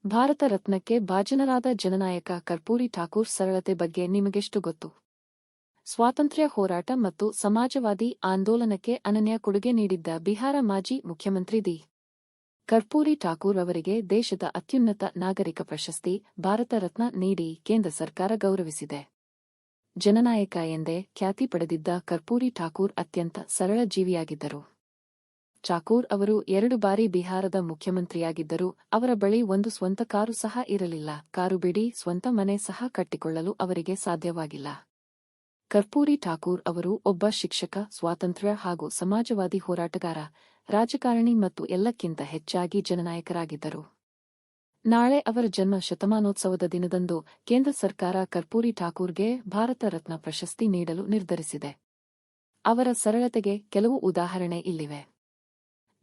ಭಾರತ ರತ್ನಕ್ಕೆ ಭಾಜನರಾದ ಜನನಾಯಕ ಕರ್ಪೂರಿ ಠಾಕೂರ್ ಸರಳತೆ ಬಗ್ಗೆ ನಿಮಗೆಷ್ಟು ಗೊತ್ತು? ಸ್ವಾತಂತ್ರ್ಯ ಹೋರಾಟ ಮತ್ತು ಸಮಾಜವಾದಿ ಆಂದೋಲನಕ್ಕೆ ಅನನ್ಯ ಕೊಡುಗೆ ನೀಡಿದ್ದ ಬಿಹಾರ ಮಾಜಿ ಮುಖ್ಯಮಂತ್ರಿ ದಿ. ಕರ್ಪೂರಿ ಠಾಕೂರ್ ಅವರಿಗೆ ದೇಶದ ಅತ್ಯುನ್ನತ ನಾಗರಿಕ ಪ್ರಶಸ್ತಿ ಭಾರತ ರತ್ನ ನೀಡಿ ಕೇಂದ್ರ ಸರ್ಕಾರ ಗೌರವಿಸಿದೆ. ಜನನಾಯಕ ಎಂದೇ ಖ್ಯಾತಿ ಪಡೆದಿದ್ದ ಕರ್ಪೂರಿ ಠಾಕೂರ್ ಅತ್ಯಂತ ಸರಳ ಜೀವಿಯಾಗಿದ್ದರು. ಠಾಕೂರ್ ಅವರು 2 ಬಾರಿ ಬಿಹಾರದ ಮುಖ್ಯಮಂತ್ರಿಯಾಗಿದ್ದರು. ಅವರ ಬಳಿ ಒಂದು ಸ್ವಂತ ಕಾರು ಸಹ ಇರಲಿಲ್ಲ. ಕಾರು ಬಿಡಿ, ಸ್ವಂತ ಮನೆ ಸಹ ಕಟ್ಟಿಕೊಳ್ಳಲು ಅವರಿಗೆ ಸಾಧ್ಯವಾಗಿಲ್ಲ. ಕರ್ಪೂರಿ ಠಾಕೂರ್ ಅವರು ಒಬ್ಬ ಶಿಕ್ಷಕ, ಸ್ವಾತಂತ್ರ್ಯ ಹಾಗೂ ಸಮಾಜವಾದಿ ಹೋರಾಟಗಾರ, ರಾಜಕಾರಣಿ ಮತ್ತು ಎಲ್ಲಕ್ಕಿಂತ ಹೆಚ್ಚಾಗಿ ಜನನಾಯಕರಾಗಿದ್ದರು. ನಾಳೆ ಅವರ ಜನ್ಮ ಶತಮಾನೋತ್ಸವದ ದಿನದಂದು ಕೇಂದ್ರ ಸರ್ಕಾರ ಕರ್ಪೂರಿ ಠಾಕೂರ್ಗೆ ಭಾರತ ರತ್ನ ಪ್ರಶಸ್ತಿ ನೀಡಲು ನಿರ್ಧರಿಸಿದೆ. ಅವರ ಸರಳತೆಗೆ ಕೆಲವು ಉದಾಹರಣೆ ಇಲ್ಲಿವೆ.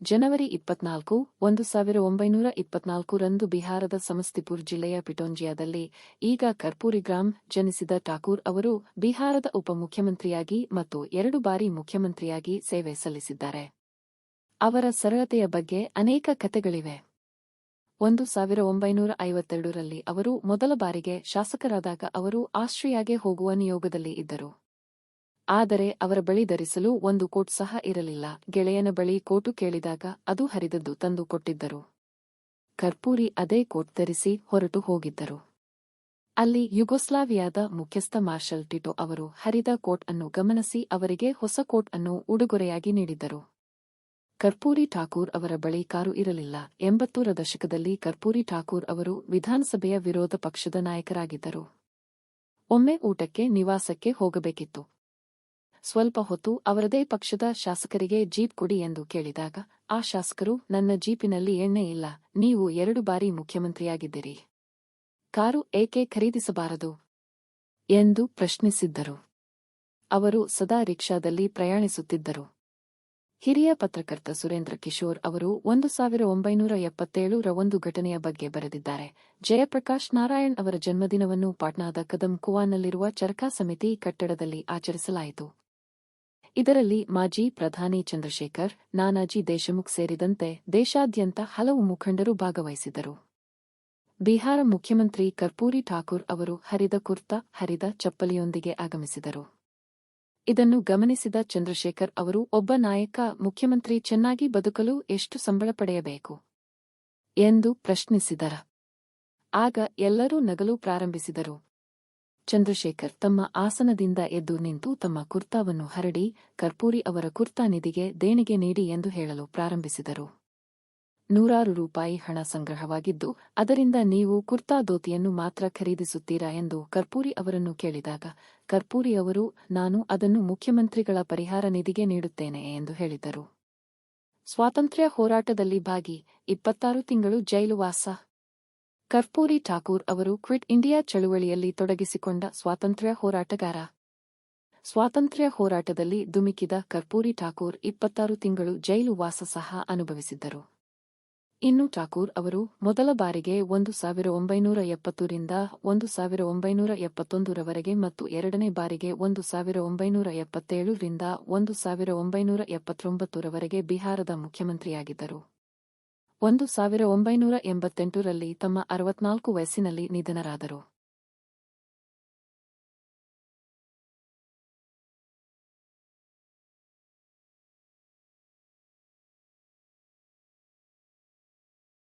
ಜನವರಿ 24, 1924 ರಂದು ಬಿಹಾರದ ಸಮಸ್ತಿಪುರ್ ಜಿಲ್ಲೆಯ ಪಿಟೋಂಜಿಯಾದಲ್ಲಿ ಈಗ ಕರ್ಪೂರಿಗ್ರಾಮ್ ಜನಿಸಿದ ಠಾಕೂರ್ ಅವರು ಬಿಹಾರದ ಉಪಮುಖ್ಯಮಂತ್ರಿಯಾಗಿ ಮತ್ತು 2 ಬಾರಿ ಮುಖ್ಯಮಂತ್ರಿಯಾಗಿ ಸೇವೆ ಸಲ್ಲಿಸಿದ್ದಾರೆ. ಅವರ ಸರಳತೆಯ ಬಗ್ಗೆ ಅನೇಕ ಕಥೆಗಳಿವೆ. 1952 ರಲ್ಲಿ ಅವರು ಮೊದಲ ಬಾರಿಗೆ ಶಾಸಕರಾದಾಗ ಅವರು ಆಸ್ಟ್ರಿಯಾಗೆ ಹೋಗುವ ನಿಯೋಗದಲ್ಲಿ ಇದ್ದರು. ಆದರೆ ಅವರ ಬಳಿ ಧರಿಸಲು ಒಂದು ಕೋಟ್ ಸಹ ಇರಲಿಲ್ಲ. ಗೆಳೆಯನ ಬಳಿ ಕೋಟು ಕೇಳಿದಾಗ ಅದು ಹರಿದದ್ದು ತಂದು ಕೊಟ್ಟಿದ್ದರು. ಕರ್ಪೂರಿ ಅದೇ ಕೋಟ್ ಧರಿಸಿ ಹೊರಟು ಹೋಗಿದ್ದರು. ಅಲ್ಲಿ ಯುಗೋಸ್ಲಾವಿಯಾದ ಮುಖ್ಯಸ್ಥ ಮಾರ್ಷಲ್ ಟಿಟೋ ಅವರು ಹರಿದ ಕೋಟ್ ಅನ್ನು ಗಮನಿಸಿ ಅವರಿಗೆ ಹೊಸ ಕೋಟ್ ಅನ್ನು ಉಡುಗೊರೆಯಾಗಿ ನೀಡಿದ್ದರು. ಕರ್ಪೂರಿ ಠಾಕೂರ್ ಅವರ ಬಳಿ ಕಾರು ಇರಲಿಲ್ಲ. 80ರ ದಶಕದಲ್ಲಿ ಕರ್ಪೂರಿ ಠಾಕೂರ್ ಅವರು ವಿಧಾನಸಭೆಯ ವಿರೋಧ ಪಕ್ಷದ ನಾಯಕರಾಗಿದ್ದರು. ಒಮ್ಮೆ ಊಟಕ್ಕೆ ನಿವಾಸಕ್ಕೆ ಹೋಗಬೇಕಿತ್ತು. ಸ್ವಲ್ಪ ಹೊತ್ತು ಅವರದೇ ಪಕ್ಷದ ಶಾಸಕರಿಗೆ ಜೀಪ್ ಕೊಡಿ ಎಂದು ಕೇಳಿದಾಗ ಆ ಶಾಸಕರು, ನನ್ನ ಜೀಪಿನಲ್ಲಿ ಎಣ್ಣೆ ಇಲ್ಲ, ನೀವು 2 ಬಾರಿ ಮುಖ್ಯಮಂತ್ರಿಯಾಗಿದ್ದೀರಿ, ಕಾರು ಏಕೆ ಖರೀದಿಸಬಾರದು ಎಂದು ಪ್ರಶ್ನಿಸಿದ್ದರು. ಅವರು ಸದಾ ರಿಕ್ಷಾದಲ್ಲಿ ಪ್ರಯಾಣಿಸುತ್ತಿದ್ದರು. ಹಿರಿಯ ಪತ್ರಕರ್ತ ಸುರೇಂದ್ರ ಕಿಶೋರ್ ಅವರು 1977 ರ ಒಂದು ಘಟನೆಯ ಬಗ್ಗೆ ಬರೆದಿದ್ದಾರೆ. ಜಯಪ್ರಕಾಶ್ ನಾರಾಯಣ್ ಅವರ ಜನ್ಮದಿನವನ್ನು ಪಾಟ್ನಾದ ಕದಂ ಕುವಾನಲ್ಲಿರುವ ಚರಖಾ ಸಮಿತಿ ಕಟ್ಟಡದಲ್ಲಿ ಆಚರಿಸಲಾಯಿತು. ಇದರಲ್ಲಿ ಮಾಜಿ ಪ್ರಧಾನಿ ಚಂದ್ರಶೇಖರ್, ನಾನಾಜಿ ದೇಶಮುಖ್ ಸೇರಿದಂತೆ ದೇಶಾದ್ಯಂತ ಹಲವು ಮುಖಂಡರು ಭಾಗವಹಿಸಿದ್ದರು. ಬಿಹಾರ ಮುಖ್ಯಮಂತ್ರಿ ಕರ್ಪೂರಿ ಠಾಕೂರ್ ಅವರು ಹರಿದ ಕುರ್ತಾ, ಹರಿದ ಚಪ್ಪಲಿಯೊಂದಿಗೆ ಆಗಮಿಸಿದರು. ಇದನ್ನು ಗಮನಿಸಿದ ಚಂದ್ರಶೇಖರ್ ಅವರು, ಒಬ್ಬ ನಾಯಕ, ಮುಖ್ಯಮಂತ್ರಿ ಚೆನ್ನಾಗಿ ಬದುಕಲು ಎಷ್ಟು ಸಂಬಳ ಪಡೆಯಬೇಕು ಎಂದು ಪ್ರಶ್ನಿಸಿದರ. ಆಗ ಎಲ್ಲರೂ ನಗಲು ಪ್ರಾರಂಭಿಸಿದರು. ಚಂದ್ರಶೇಖರ್ ತಮ್ಮ ಆಸನದಿಂದ ಎದ್ದು ನಿಂತು ತಮ್ಮ ಕುರ್ತಾವನ್ನು ಹರಡಿ, ಕರ್ಪೂರಿ ಅವರ ಕುರ್ತಾ ನಿಧಿಗೆ ದೇಣಿಗೆ ನೀಡಿ ಎಂದು ಹೇಳಲು ಪ್ರಾರಂಭಿಸಿದರು. ನೂರಾರು ರೂಪಾಯಿ ಹಣ ಸಂಗ್ರಹವಾಗಿದ್ದು, ಅದರಿಂದ ನೀವು ಕುರ್ತಾ ಧೋತಿಯನ್ನು ಮಾತ್ರ ಖರೀದಿಸುತ್ತೀರಾ ಎಂದು ಕರ್ಪೂರಿ ಅವರನ್ನು ಕೇಳಿದಾಗ, ಕರ್ಪೂರಿ ಅವರು, ನಾನು ಅದನ್ನು ಮುಖ್ಯಮಂತ್ರಿಗಳ ಪರಿಹಾರ ನಿಧಿಗೆ ನೀಡುತ್ತೇನೆ ಎಂದು ಹೇಳಿದರು. ಸ್ವಾತಂತ್ರ್ಯ ಹೋರಾಟದಲ್ಲಿ ಭಾಗಿ, 26 ತಿಂಗಳು ಜೈಲು ವಾಸ. ಕರ್ಪೂರಿ ಠಾಕೂರ್ ಅವರು ಕ್ವಿಟ್ ಇಂಡಿಯಾ ಚಳುವಳಿಯಲ್ಲಿ ತೊಡಗಿಸಿಕೊಂಡ ಸ್ವಾತಂತ್ರ್ಯ ಹೋರಾಟಗಾರ. ಸ್ವಾತಂತ್ರ್ಯ ಹೋರಾಟದಲ್ಲಿ ಧುಮುಕಿದ ಕರ್ಪೂರಿ ಠಾಕೂರ್ 26 ತಿಂಗಳು ಜೈಲು ವಾಸ ಸಹ ಅನುಭವಿಸಿದ್ದರು. ಇನ್ನು ಠಾಕೂರ್ ಅವರು ಮೊದಲ ಬಾರಿಗೆ 1970 ರಿಂದ 1971 ರವರೆಗೆ ಮತ್ತು ಎರಡನೇ ಬಾರಿಗೆ 1977 ರಿಂದ 1979 ರವರೆಗೆ ಬಿಹಾರದ ಮುಖ್ಯಮಂತ್ರಿಯಾಗಿದ್ದರು. 1988 ರಲ್ಲಿ ತಮ್ಮ 64 ವಯಸ್ಸಿನಲ್ಲಿ ನಿಧನರಾದರು.